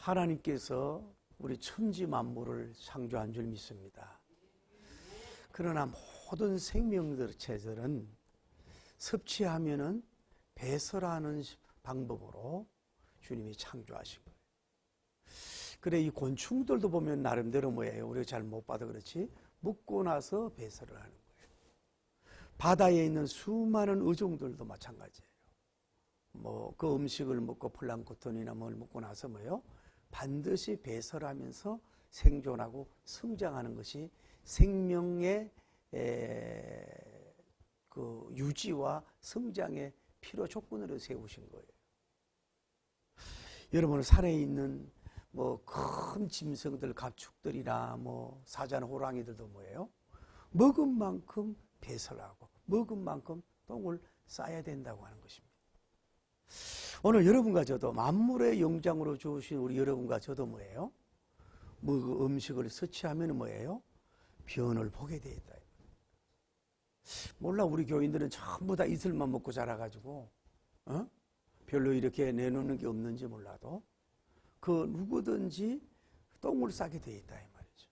하나님께서 우리 천지 만물을 창조한 줄 믿습니다. 그러나 모든 생명체들은 섭취하면은 배설하는 방법으로 주님이 창조하신 거예요. 그래, 이 곤충들도 보면 나름대로 뭐예요? 우리가 잘 못 봐도 그렇지 먹고 나서 배설을 하는 거예요. 바다에 있는 수많은 어종들도 마찬가지예요. 뭐 그 음식을 먹고 플랑크톤이나 뭘 먹고 나서 뭐예요? 반드시 배설하면서 생존하고 성장하는 것이 생명의 그 유지와 성장의 필요 조건으로 세우신 거예요. 여러분, 산에 있는 뭐 큰 짐승들, 가축들이나 뭐 사자나 호랑이들도 뭐예요? 먹은 만큼 배설하고 먹은 만큼 똥을 싸야 된다고 하는 것입니다. 오늘 여러분과 저도 만물의 영장으로 주신 우리 여러분과 저도 뭐예요? 뭐 그 음식을 섭취하면 뭐예요? 변을 보게 되어 있다. 몰라, 우리 교인들은 전부 다 이슬만 먹고 자라가지고 별로 이렇게 내놓는 게 없는지 몰라도 그 누구든지 똥을 싸게 되어 있다 이 말이죠.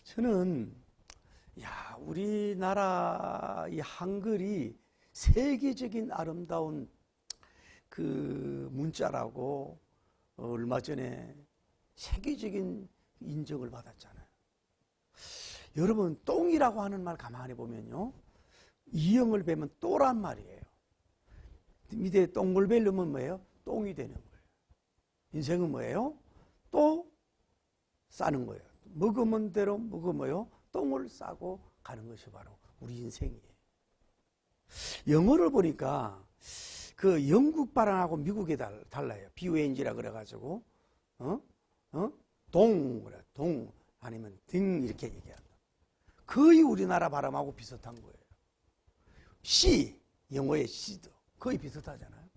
저는 우리나라 이 한글이 세계적인 아름다운 그 문자라고 얼마 전에 세계적인 인정을 받았잖아요. 여러분, 똥이라고 하는 말 가만히 보면요, 이형을 베면 또란 말이에요. 밑에 똥을 베려면 뭐예요? 똥이 되는 거예요. 인생은 뭐예요? 또 싸는 거예요. 먹으면 대로 먹으면요, 똥을 싸고 가는 것이 바로 우리 인생이에요. 영어를 보니까 그 영국 발음하고 미국이 달라요. BONG라 그래가지고 동 아니면 등 이렇게 얘기한다. 거의 우리나라 발음하고 비슷한 거예요. 씨, 영어의 씨도 거의 비슷하잖아요.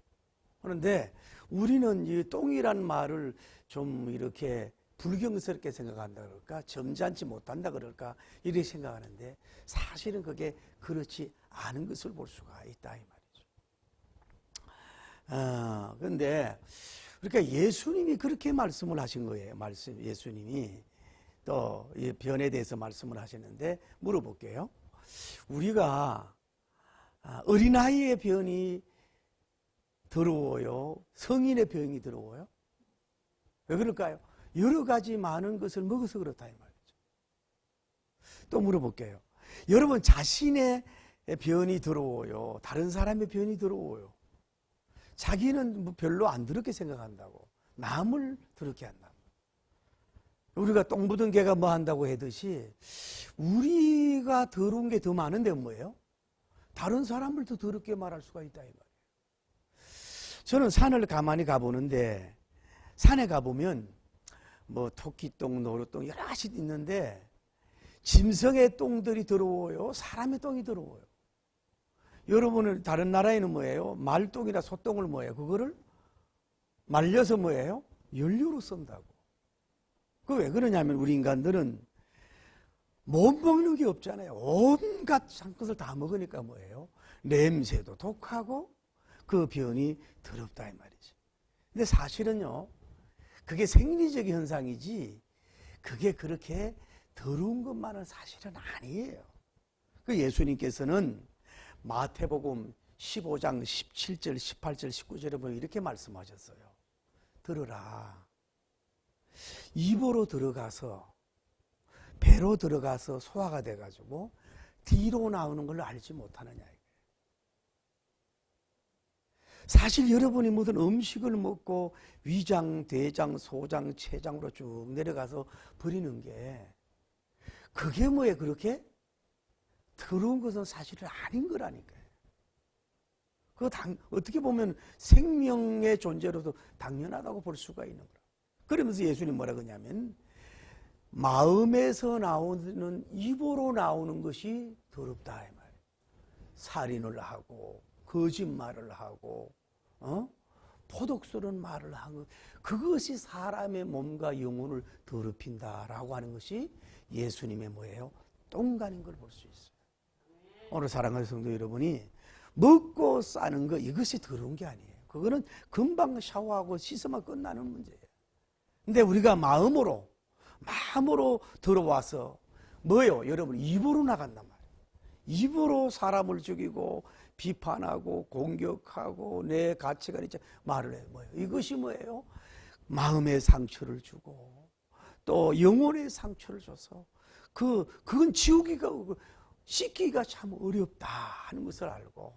그런데 우리는 이 똥이란 말을 좀 이렇게 불경스럽게 생각한다 그럴까, 점잖지 못한다 그럴까, 이렇게 생각하는데 사실은 그게 그렇지 않은 것을 볼 수가 있다 이 말이죠. 그런데 그러니까 예수님이 그렇게 말씀을 하신 거예요. 예수님이 또 이 변에 대해서 말씀을 하시는데 물어볼게요. 우리가 어린아이의 변이 더러워요? 성인의 변이 더러워요? 왜 그럴까요? 여러 가지 많은 것을 먹어서 그렇다 이 말이죠. 또 물어볼게요. 여러분, 자신의 변이 더러워요? 다른 사람의 변이 더러워요? 자기는 뭐 별로 안 더럽게 생각한다고 남을 더럽게 한다. 우리가 똥 묻은 개가 뭐 한다고 하듯이 우리가 더러운 게 더 많은데 뭐예요? 다른 사람을 더 더럽게 말할 수가 있다 이 말이에요. 저는 산을 가만히 가보는데 산에 가보면 뭐 토끼똥, 노루똥 여러 가지 있는데 짐승의 똥들이 더러워요? 사람의 똥이 더러워요? 여러분은 다른 나라에는 뭐예요? 말똥이나 소똥을 뭐예요? 그거를 말려서 뭐예요? 연료로 쓴다고. 그 왜 그러냐면 우리 인간들은 못 먹는 게 없잖아요. 온갖 것을 다 먹으니까 뭐예요? 냄새도 독하고 그 변이 더럽다 이 말이지. 근데 사실은요, 그게 생리적 현상이지 그게 그렇게 더러운 것만은 사실은 아니에요. 그 예수님께서는 마태복음 15장 17절, 18절, 19절에 보면 이렇게 말씀하셨어요. 들으라. 입으로 들어가서 배로 들어가서 소화가 돼가지고 뒤로 나오는 걸 알지 못하느냐. 사실 여러분이 무슨 음식을 먹고 위장, 대장, 소장, 췌장으로 쭉 내려가서 버리는 게 그게 뭐예요? 그렇게 더러운 것은 사실은 아닌 거라니까요. 어떻게 보면 생명의 존재로도 당연하다고 볼 수가 있는 거라. 그러면서 예수님 뭐라 그러냐면 마음에서 나오는, 입으로 나오는 것이 더럽다 이 말이에요. 살인을 하고 거짓말을 하고 포독스러운 말을 하고 그것이 사람의 몸과 영혼을 더럽힌다라고 하는 것이 예수님의 뭐예요? 똥간인 걸 볼 수 있어요. 오늘 사랑하는 성도 여러분이 먹고 싸는 거 이것이 더러운 게 아니에요. 그거는 금방 샤워하고 씻으면 끝나는 문제예요. 근데 우리가 마음으로 들어와서 뭐예요? 여러분, 입으로 나간단 말이에요. 입으로 사람을 죽이고 비판하고 공격하고 내 가치관이 말을 해요. 뭐예요? 이것이 뭐예요? 마음의 상처를 주고 또 영혼의 상처를 줘서 그건 지우기가 씻기가 참 어렵다 하는 것을 알고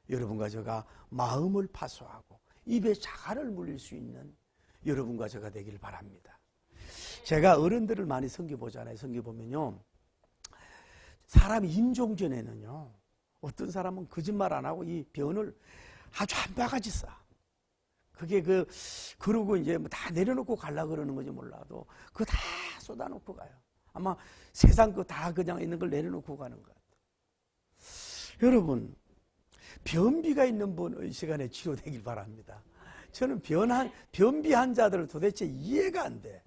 여러분과 제가 마음을 파수하고 입에 자갈을 물릴 수 있는 여러분과 제가 되길 바랍니다. 제가 어른들을 많이 섬겨보잖아요. 섬겨보면요, 사람이 임종 전에는요, 어떤 사람은 거짓말 안 하고 이 변을 아주 한 바가지 싸. 그게 그러고 이제 뭐 다 내려놓고 가려고 그러는 건지 몰라도 그거 다 쏟아놓고 가요. 아마 세상 거 다 그냥 있는 걸 내려놓고 가는 것 같아요. 여러분, 변비가 있는 분의 시간에 치료되길 바랍니다. 저는 변비 환자들을 도대체 이해가 안 돼.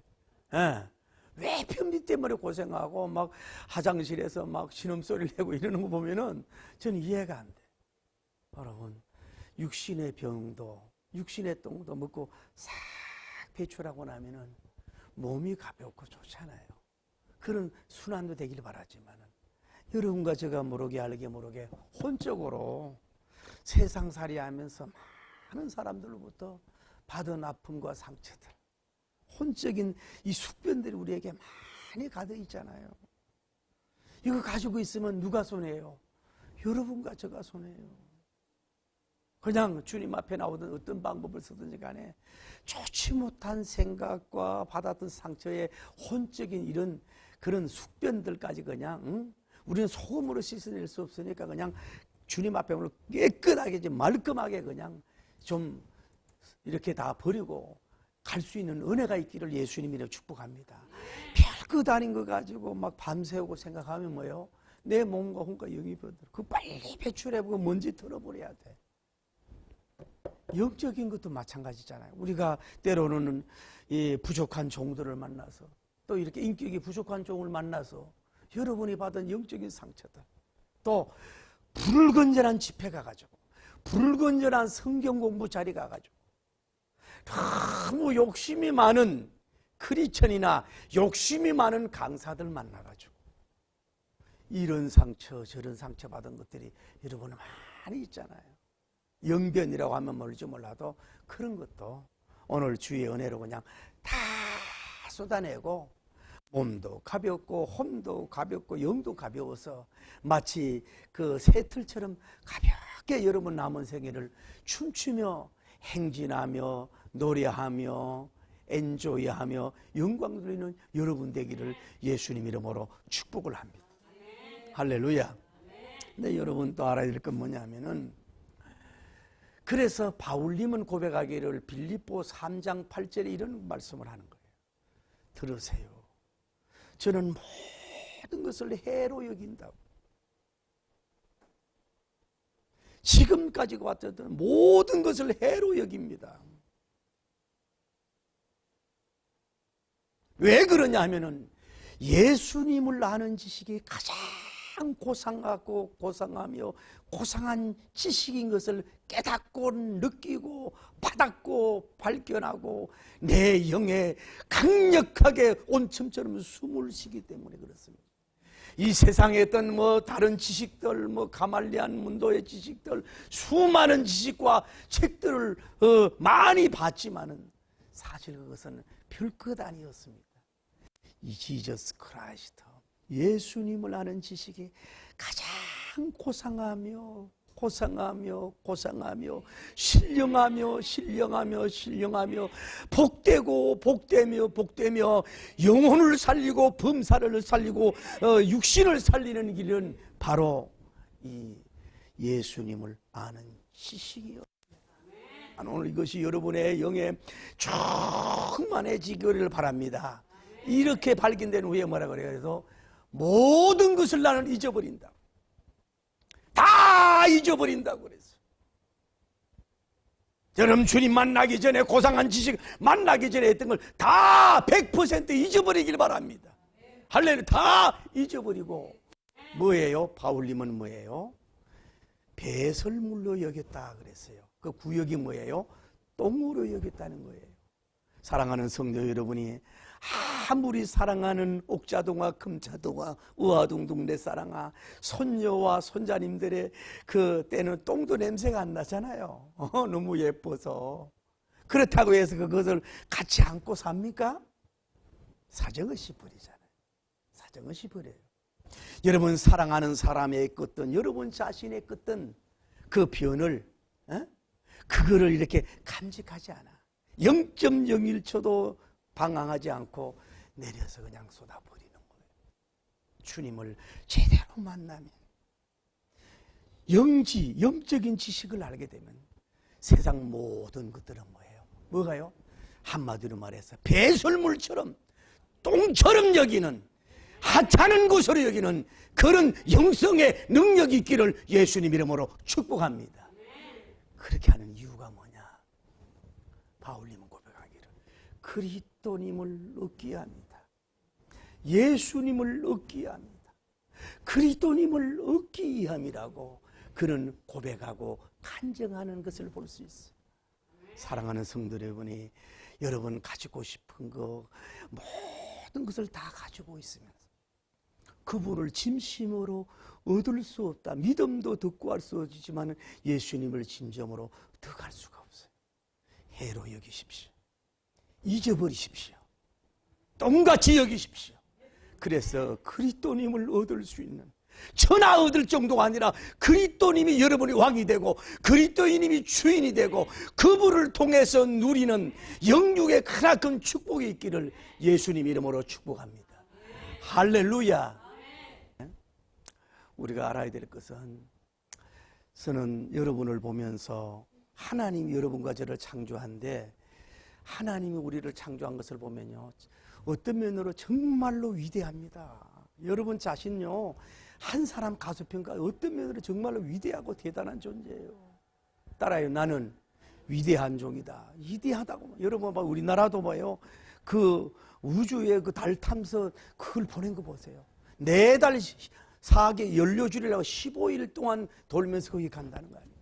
예. 왜 변비 때문에 고생하고 막 화장실에서 막 신음소리를 내고 이러는 거 보면은 저는 이해가 안 돼. 여러분, 육신의 병도 육신의 똥도 먹고 싹 배출하고 나면은 몸이 가볍고 좋잖아요. 그런 순환도 되길 바라지만은 여러분과 제가 모르게 알게 모르게 혼적으로 세상살이 하면서 많은 사람들로부터 받은 아픔과 상처들, 혼적인 이 숙변들이 우리에게 많이 가득 있잖아요. 이거 가지고 있으면 누가 손해예요? 여러분과 제가 손해예요. 그냥 주님 앞에 나오던 어떤 방법을 쓰든지 간에 좋지 못한 생각과 받았던 상처의 혼적인 이런 그런 숙변들까지 그냥 우리는 소금으로 씻어낼 수 없으니까 그냥 주님 앞에 오늘 깨끗하게 말끔하게 그냥 좀 이렇게 다 버리고 갈 수 있는 은혜가 있기를 예수님이라 축복합니다. 별것 아닌 거 가지고 막 밤새우고 생각하면 뭐예요? 내 몸과 혼과 영이 변들. 그거 빨리 배출해보고 먼지 털어버려야 돼. 영적인 것도 마찬가지잖아요. 우리가 때로는 이 부족한 종들을 만나서 또 이렇게 인격이 부족한 종을 만나서 여러분이 받은 영적인 상처들, 또 불건전한 집회 가가지고 불건전한 성경 공부 자리 가가지고 너무 욕심이 많은 크리스천이나 욕심이 많은 강사들 만나가지고 이런 상처 저런 상처 받은 것들이 여러분 많이 있잖아요. 영변이라고 하면 모를지 몰라도 그런 것도 오늘 주의 은혜로 그냥 다 쏟아내고 몸도 가볍고 홈도 가볍고 영도 가벼워서 마치 그 새틀처럼 가볍게 여러분 남은 생애를 춤추며 행진하며 노래하며 엔조이하며 영광 돌리는 여러분 되기를 예수님 이름으로 축복을 합니다. 할렐루야. 근데 여러분 또 알아야 될 건 뭐냐면은, 그래서 바울님은 고백하기를 빌립보 3장 8절에 이런 말씀을 하는 거예요. 들으세요. 저는 모든 것을 해로 여긴다고. 지금까지 왔던 모든 것을 해로 여깁니다. 왜 그러냐 하면은 예수님을 아는 지식이 가장 고상하고 고상하며 고상한 지식인 것을 깨닫고 느끼고 받았고 발견하고 내 영에 강력하게 온첨처럼 숨을 쉬기 때문에 그렇습니다. 이 세상에 있던 다른 지식들, 가말리안 문도의 지식들, 수많은 지식과 책들을 많이 봤지만은 사실 그것은 별것 아니었습니다. 이 지저스 크라이스트, 예수님을 아는 지식이 가장 고상하며 신령하며 복되며 영혼을 살리고 범사를 살리고 육신을 살리는 길은 바로 이 예수님을 아는 지식이요. 오늘 이것이 여러분의 영에 충만해지기를 바랍니다. 이렇게 발견된 후에 뭐라 그래요? 그래서 모든 것을 나는 잊어버린다. 다 잊어버린다고 그랬어요. 여러분 주님 만나기 전에 고상한 지식 만나기 전에 했던 걸 다 100% 잊어버리길 바랍니다. 할렐루야. 다 잊어버리고 뭐예요? 바울님은 뭐예요? 배설물로 여겼다 그랬어요. 그 구역이 뭐예요? 똥으로 여겼다는 거예요. 사랑하는 성도 여러분이 아무리 사랑하는 옥자동아 금자동아 우아둥둥 내 사랑아 손녀와 손자님들의 그 때는 똥도 냄새가 안 나잖아요. 너무 예뻐서. 그렇다고 해서 그것을 같이 안고 삽니까? 사정없이 버리잖아요. 사정없이 버려요. 여러분 사랑하는 사람의 끄든 여러분 자신의 끄든 그 변을 그거를 이렇게 감직하지 않아. 0.01초도 방황하지 않고 내려서 그냥 쏟아버리는 거예요. 주님을 제대로 만나면 영적인 지식을 알게 되면 세상 모든 것들은 뭐예요? 뭐가요? 한마디로 말해서 배설물처럼 똥처럼 여기는 하찮은 것으로 여기는 그런 영성의 능력이 있기를 예수님 이름으로 축복합니다. 그렇게 하는 이유가 뭐냐? 바울님은 고백하기를 그리스도님을 얻기에 합니다. 예수님을 얻기에 합니다. 그리스도님을 얻기 위함이라고 그는 고백하고 간증하는 것을 볼 수 있어요. 사랑하는 성도 여러분이 여러분 가지고 싶은 거 모든 것을 다 가지고 있으면서 그분을 진심으로 얻을 수 없다. 믿음도 듣고 할 수 없지만 예수님을 진정으로 득할 수가 없어요. 해로 여기십시오. 잊어버리십시오. 똥같이 여기십시오. 그래서 그리스도님을 얻을 수 있는 천하 얻을 정도가 아니라 그리스도님이 여러분의 왕이 되고 그리스도님이 주인이 되고 그분을 통해서 누리는 영육의 크나큰 축복이 있기를 예수님 이름으로 축복합니다. 할렐루야. 우리가 알아야 될 것은 저는 여러분을 보면서 하나님이 여러분과 저를 창조한데 하나님이 우리를 창조한 것을 보면요 어떤 면으로 정말로 위대합니다. 여러분 자신요 한 사람 가수평가 어떤 면으로 정말로 위대하고 대단한 존재예요. 따라요. 나는 위대한 종이다. 위대하다고. 여러분 봐 우리나라도 봐요. 그 우주에 그 달 탐사 그걸 보낸 거 보세요. 4달 4개 연료줄이라고 15일 동안 돌면서 거기 간다는 거 아니에요.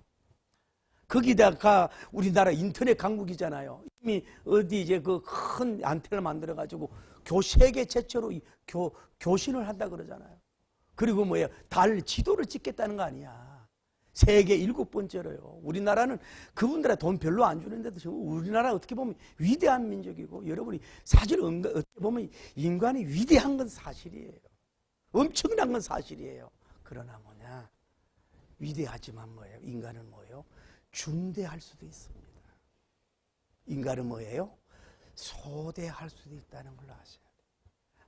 거기다가 우리나라 인터넷 강국이잖아요. 이미 어디 이제 그 큰 안테나를 만들어 가지고 세계 최초로 교신을 한다 그러잖아요. 그리고 뭐예요? 달 지도를 찍겠다는 거 아니야. 세계 7번째로요. 우리나라는 그분들의 돈 별로 안 주는데도 우리나라 어떻게 보면 위대한 민족이고 여러분이 사실 어떻게 보면 인간이 위대한 건 사실이에요. 엄청난 건 사실이에요. 그러나 뭐냐? 위대하지만 뭐예요? 인간은 뭐예요? 중대할 수도 있습니다. 인간은 뭐예요? 소대할 수도 있다는 걸 아셔야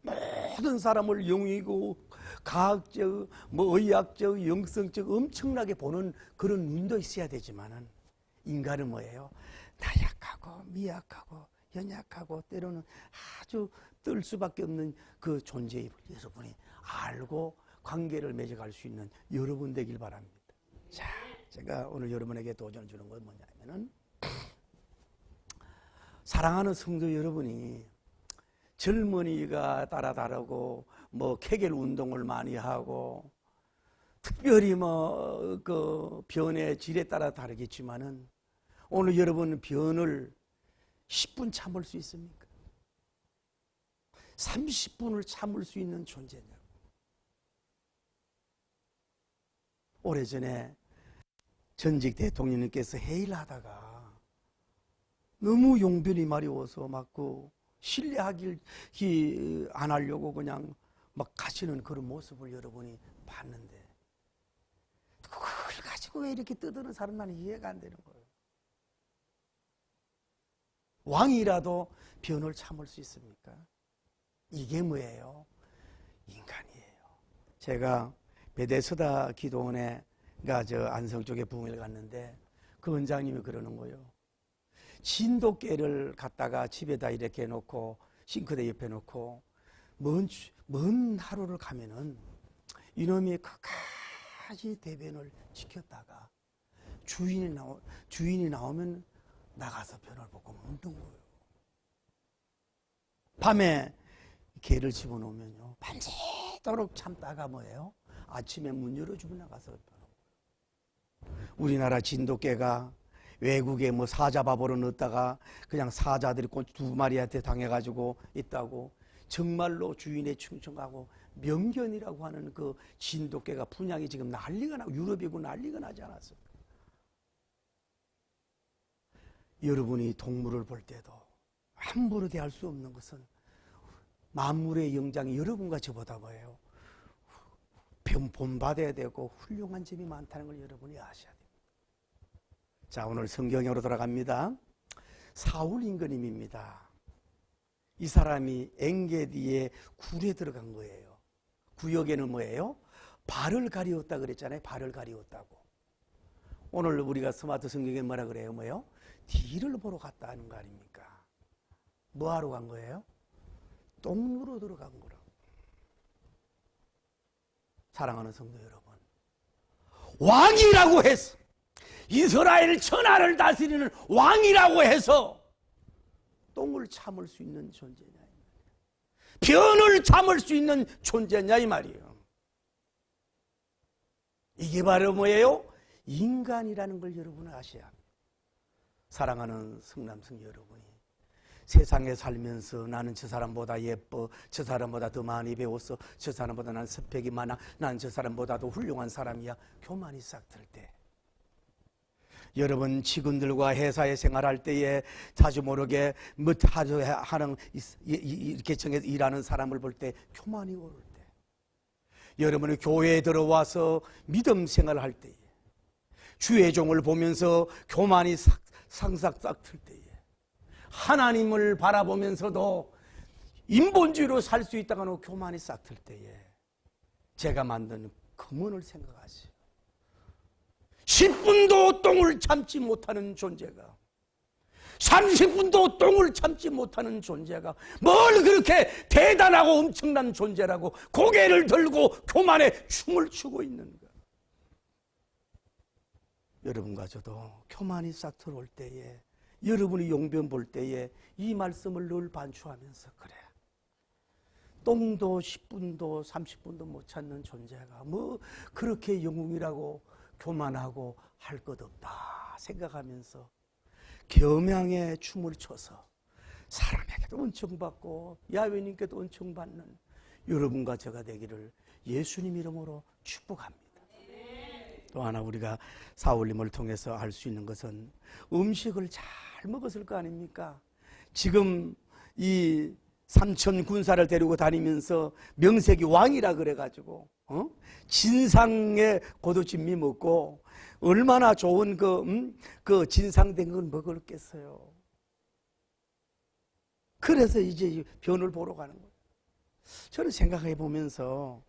돼요. 모든 사람을 영이고 과학적, 의학적, 영성적 엄청나게 보는 그런 눈도 있어야 되지만은 인간은 뭐예요? 나약하고 미약하고 연약하고 때로는 아주 뜰 수밖에 없는 그 존재를 여러분이 알고 관계를 맺어갈 수 있는 여러분 되길 바랍니다. 자, 제가 오늘 여러분에게 도전을 주는 건 뭐냐면은 사랑하는 성도 여러분이 젊은이가 따라 다르고 케겔 운동을 많이 하고 특별히 그 변의 질에 따라 다르겠지만은 오늘 여러분 변을 10분 참을 수 있습니까? 30분을 참을 수 있는 존재냐고. 오래전에 전직 대통령님께서 회의를 하다가 너무 용변이 마려워서 신뢰하기 안 하려고 그냥 가시는 그런 모습을 여러분이 봤는데 그걸 가지고 왜 이렇게 떠드는 사람 나는 이해가 안 되는 거예요. 왕이라도 변을 참을 수 있습니까? 이게 뭐예요? 인간이에요. 제가 베데스다 기도원에 안성 쪽에 부흥회를 갔는데 그 원장님이 그러는 거예요. 진돗개를 갖다가 집에다 이렇게 놓고 싱크대 옆에 놓고 먼 하루를 가면은 이놈이 끝까지 대변을 지켰다가 주인이 나오면 나가서 변을 보고 묻는 거예요. 밤에 개를 집어넣으면요 밤새도록 참다가 뭐예요? 아침에 문 열어주고 나가서 변을. 우리나라 진돗개가 외국에 뭐 사자 바보로 넣었다가 그냥 사자들이 꼭 2마리한테 당해가지고 있다고, 정말로 주인의 충성하고 명견이라고 하는 그 진돗개가 분양이 지금 난리가 나고 유럽이고 난리가 나지 않았습니까? 여러분이 동물을 볼 때도 함부로 대할 수 없는 것은 만물의 영장이 여러분과 저보다 뭐예요? 본받아야 되고 훌륭한 점이 많다는 걸 여러분이 아셔야 됩니다. 자, 오늘 성경으로 돌아갑니다. 사울 임금님입니다. 이 사람이 엔게디의 굴에 들어간 거예요. 구역에는 뭐예요? 발을 가리웠다 그랬잖아요. 발을 가리웠다고. 오늘 우리가 스마트 성경에 뭐라 그래요? 뭐예요? 뒤를 보러 갔다 하는 거 아닙니까? 뭐 하러 간 거예요? 똥 누러 들어간 거라고. 사랑하는 성도 여러분, 왕이라고 해서, 이스라엘 천하를 다스리는 왕이라고 해서 똥을 참을 수 있는 존재냐, 변을 참을 수 있는 존재냐 이 말이에요. 이게 바로 뭐예요? 인간이라는 걸 여러분은 아셔야 합니다. 사랑하는 성남성 여러분이 세상에 살면서 나는 저 사람보다 예뻐, 저 사람보다 더 많이 배웠어, 저 사람보다 난 스펙이 많아, 난 저 사람보다 더 훌륭한 사람이야, 교만이 싹 들 때, 여러분 직원들과 회사에 생활할 때에 자주 모르게 하는 이렇게 정해서 일하는 사람을 볼 때 교만이 오를 때, 여러분이 교회에 들어와서 믿음 생활을 할 때에 주의 종을 보면서 교만이 싹 들 때에, 하나님을 바라보면서도 인본주의로 살 수 있다가는 교만이 싹 들 때에 제가 만든 금원을 생각하세요. 10분도 똥을 참지 못하는 존재가, 30분도 똥을 참지 못하는 존재가 뭘 그렇게 대단하고 엄청난 존재라고 고개를 들고 교만에 춤을 추고 있는가. 여러분과 저도 교만이 싹 들어올 때에, 여러분이 용변 볼 때에 이 말씀을 늘 반추하면서, 그래, 똥도 10분도 30분도 못 찾는 존재가 뭐 그렇게 영웅이라고 교만하고 할 것 없다 생각하면서 겸양의 춤을 춰서 사람에게도 은총받고 야훼님께도 은총받는 여러분과 제가 되기를 예수님 이름으로 축복합니다. 또 하나 우리가 사울님을 통해서 알 수 있는 것은 음식을 잘 먹었을 거 아닙니까? 지금 이 삼천 군사를 데리고 다니면서 명색이 왕이라 그래가지고 진상의 고두진미 먹고 얼마나 좋은 그 진상된 걸 먹었겠어요. 그래서 이제 변을 보러 가는 거예요. 저는 생각해 보면서,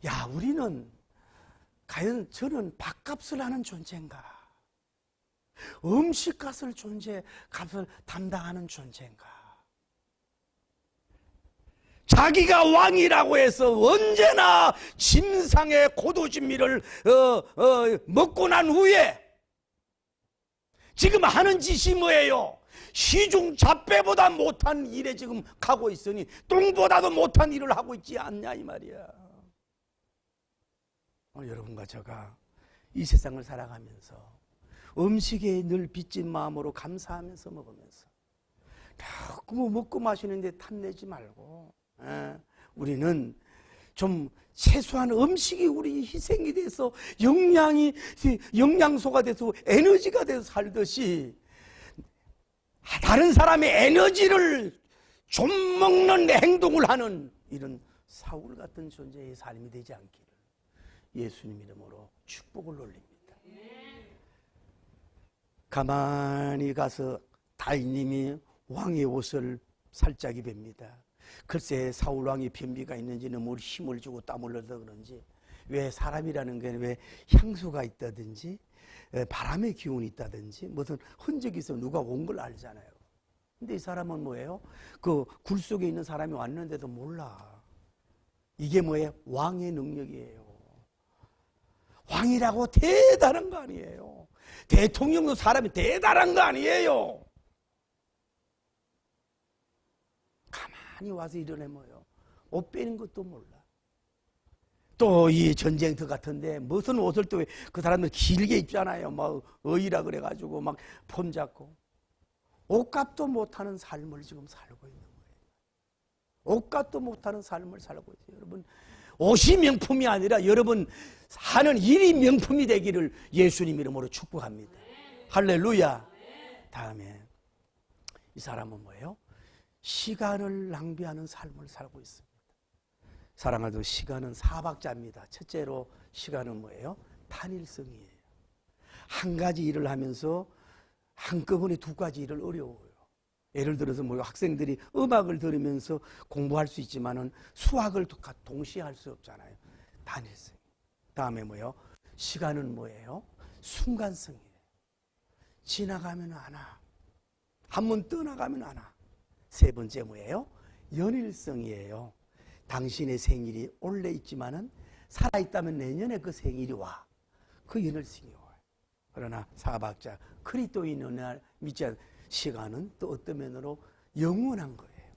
야, 우리는 과연 저는 밥값을 하는 존재인가? 음식값을 값을 담당하는 존재인가? 자기가 왕이라고 해서 언제나 진상의 고도진미를 먹고 난 후에 지금 하는 짓이 뭐예요? 시중 잡배보다 못한 일에 지금 가고 있으니 똥보다도 못한 일을 하고 있지 않냐 이 말이야. 여러분과 제가 이 세상을 살아가면서 음식에 늘 빚진 마음으로 감사하면서 먹으면서 자꾸 먹고 마시는데 탐내지 말고, 우리는 좀 최소한 음식이 우리 희생이 돼서 영양소가 돼서 에너지가 돼서 살듯이 다른 사람의 에너지를 좀 먹는 행동을 하는 이런 사울 같은 존재의 삶이 되지 않기를 예수님 이름으로 축복을 올립니다. 가만히 가서 다윗님이 왕의 옷을 살짝 입힙니다. 글쎄 사울 왕이 변비가 있는지 너무 힘을 주고 땀을 흘려서 그런지, 왜 사람이라는 게 왜 향수가 있다든지 바람의 기운이 있다든지 무슨 흔적이 있어 누가 온 걸 알잖아요. 근데 이 사람은 뭐예요? 그 굴 속에 있는 사람이 왔는데도 몰라. 이게 뭐예요? 왕의 능력이에요. 왕이라고 대단한 거 아니에요. 대통령도 사람이 대단한 거 아니에요. 가만히 와서 일어나면요, 옷 빼는 것도 몰라. 또 이 전쟁터 같은데 무슨 옷을 또 그 사람들 길게 입잖아요. 막 의이라 그래가지고 막 폰 잡고 옷값도 못하는 삶을 지금 살고 있는 거예요. 옷값도 못하는 삶을 살고 있어요. 여러분, 옷이 명품이 아니라 여러분 하는 일이 명품이 되기를 예수님 이름으로 축복합니다. 할렐루야. 다음에 이 사람은 뭐예요? 시간을 낭비하는 삶을 살고 있습니다. 사랑하는 시간은 사박자입니다. 첫째로 시간은 뭐예요? 단일성이에요. 한 가지 일을 하면서 한꺼번에 두 가지 일을 어려워요. 예를 들어서 뭐 학생들이 음악을 들으면서 공부할 수 있지만은 수학을 동시에 할 수 없잖아요. 단일성. 다음에 뭐예요? 시간은 뭐예요? 순간성이에요. 지나가면 안 와. 한 번 떠나가면 안 와. 세 번째 뭐예요? 연일성이에요. 당신의 생일이 올해 있지만은 살아있다면 내년에 그 생일이 와. 그 연일성이 와요. 그러나 사박자 그리스도인을 믿지 않는 시간은 또 어떤 면으로 영원한 거예요.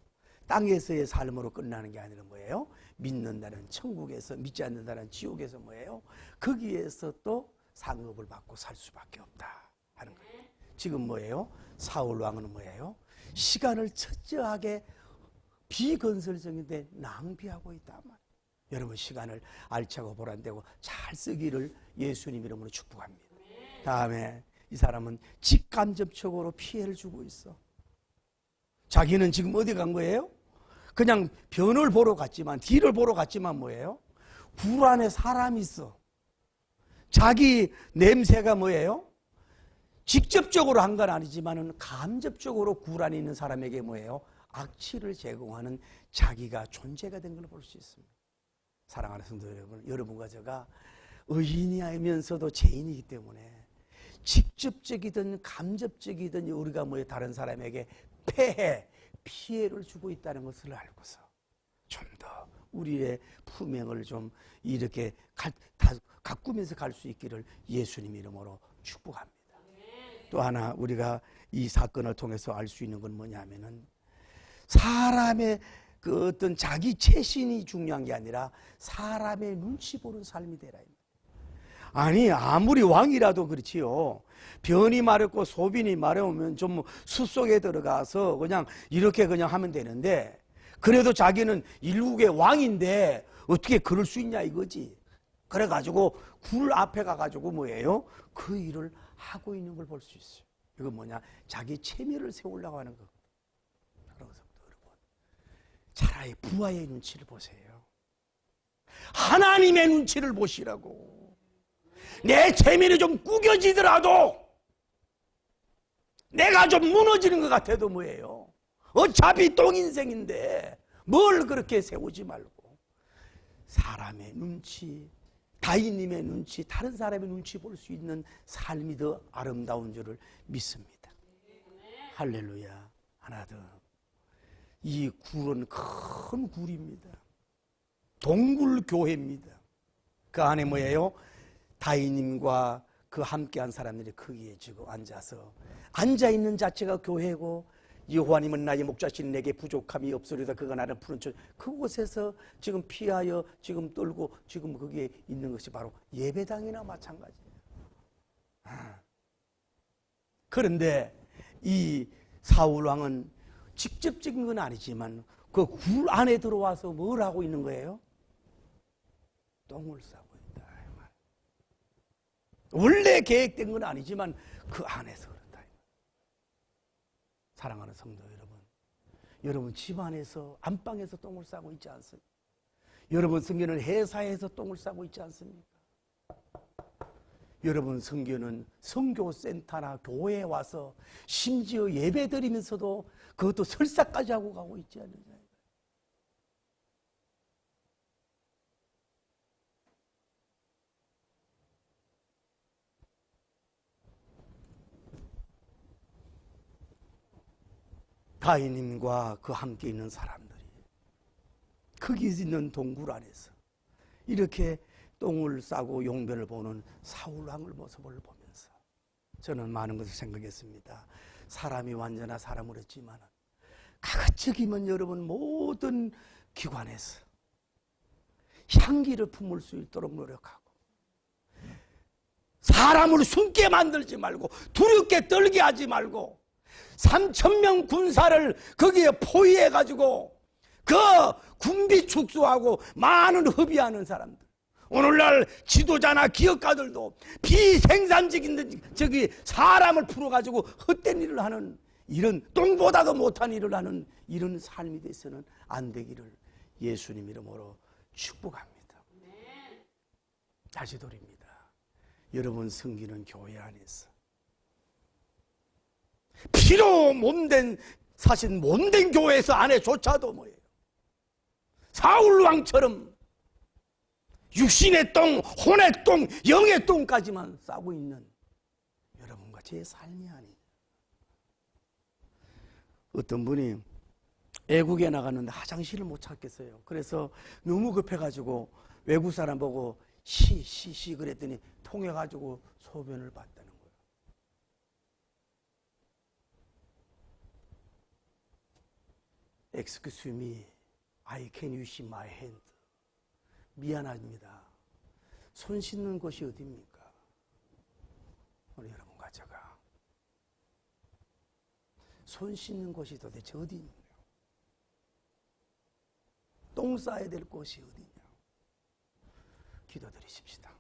땅에서의 삶으로 끝나는 게 아니라 뭐예요? 믿는다는 천국에서, 믿지 않는다는 지옥에서 뭐예요? 거기에서 또 상급을 받고 살 수밖에 없다 하는 거예요. 지금 뭐예요? 사울 왕은 뭐예요? 시간을 철저하게 비건설적인데 낭비하고 있단 말이에요. 여러분, 시간을 알차고 보람되고 잘 쓰기를 예수님 이름으로 축복합니다. 다음에 이 사람은 직간접적으로 피해를 주고 있어. 자기는 지금 어디 간 거예요? 그냥 변을 보러 갔지만, 뒤를 보러 갔지만 뭐예요? 굴 안에 사람이 있어. 자기 냄새가 뭐예요? 직접적으로 한 건 아니지만 간접적으로 굴 안에 있는 사람에게 뭐예요? 악취를 제공하는 자기가 존재가 된 걸 볼 수 있습니다. 사랑하는 성도 여러분, 여러분과 제가 의인이면서도 죄인이기 때문에 직접적이든 간접적이든 우리가 다른 사람에게 피해를 주고 있다는 것을 알고서 좀 더 우리의 품행을 좀 이렇게 가꾸면서 갈 수 있기를 예수님 이름으로 축복합니다. 또 하나 우리가 이 사건을 통해서 알 수 있는 건 뭐냐면은 사람의 그 어떤 자기 체신이 중요한 게 아니라 사람의 눈치 보는 삶이 되라. 아니, 아무리 왕이라도 그렇지요. 변이 마렵고 소빈이 마려우면 좀 숲속에 들어가서 그냥 이렇게 그냥 하면 되는데, 그래도 자기는 일국의 왕인데 어떻게 그럴 수 있냐 이거지. 그래가지고 굴 앞에 가가지고 뭐예요? 그 일을 하고 있는 걸 볼 수 있어요. 이건 뭐냐? 자기 체면을 세우려고 하는 거. 그래서 여러분, 차라리 부하의 눈치를 보세요. 하나님의 눈치를 보시라고. 내 체면이 좀 구겨지더라도, 내가 좀 무너지는 것 같아도 뭐예요? 어차피 똥인생인데 뭘 그렇게 세우지 말고 사람의 눈치, 다윗님의 눈치, 다른 사람의 눈치 볼 수 있는 삶이 더 아름다운 줄을 믿습니다. 할렐루야. 하나 더. 이 굴은 큰 굴입니다. 동굴교회입니다. 그 안에 뭐예요? 다윗님과 그 함께한 사람들이 거기에 지금 앉아서 앉아있는 자체가 교회고, 여호와님은 나의 목자신 내게 부족함이 없으리다 그가 나를 푸른 천, 그곳에서 지금 피하여 지금 떨고 지금 거기에 있는 것이 바로 예배당이나 마찬가지예요. 그런데 이 사울 왕은 직접적인 건 아니지만 그 굴 안에 들어와서 뭘 하고 있는 거예요? 똥을 싸고 있다. 원래 계획된 건 아니지만 그 안에서 그렇다. 사랑하는 성도 여러분, 여러분 집안에서 안방에서 똥을 싸고 있지 않습니까? 여러분 성교는 회사에서 똥을 싸고 있지 않습니까? 여러분 성교는 선교센터나 교회에 와서 심지어 예배 드리면서도 그것도 설사까지 하고 가고 있지 않느냐. 다윗님과 그 함께 있는 사람들이 거기 있는 동굴 안에서 이렇게 똥을 싸고 용변을 보는 사울왕의 모습을 보면서 저는 많은 것을 생각했습니다. 사람이 완전한 사람을 했지만 가급적이면 여러분 모든 기관에서 향기를 품을 수 있도록 노력하고, 사람을 숨게 만들지 말고 두렵게 떨게 하지 말고 3,000명 군사를 거기에 포위해 가지고 그 군비 축소하고 많은 허비하는 사람들, 오늘날 지도자나 기업가들도 비생산적인 저기 사람을 풀어가지고 헛된 일을 하는, 이런 똥보다도 못한 일을 하는 이런 삶이 돼서는 안 되기를 예수님 이름으로 축복합니다. 다시 돌립니다. 여러분 섬기는 교회 안에서 피로 몸된 사신 몸된 교회에서 안에조차도 뭐예요? 사울왕처럼 육신의 똥, 혼의 똥, 영의 똥까지만 싸고 있는 여러분과 제 삶이 아니에요. 어떤 분이 애국에 나갔는데 화장실을 못 찾겠어요. 그래서 너무 급해가지고 외국 사람 보고 시 그랬더니 통해가지고 소변을 봤다는 거예요. Excuse me, I can use my hand. 미안합니다. 손 씻는 곳이 어디입니까? 우리 여러분과 제가 손 씻는 곳이 도대체 어디 있느냐? 똥 싸야 될 곳이 어디냐? 기도드리십시다.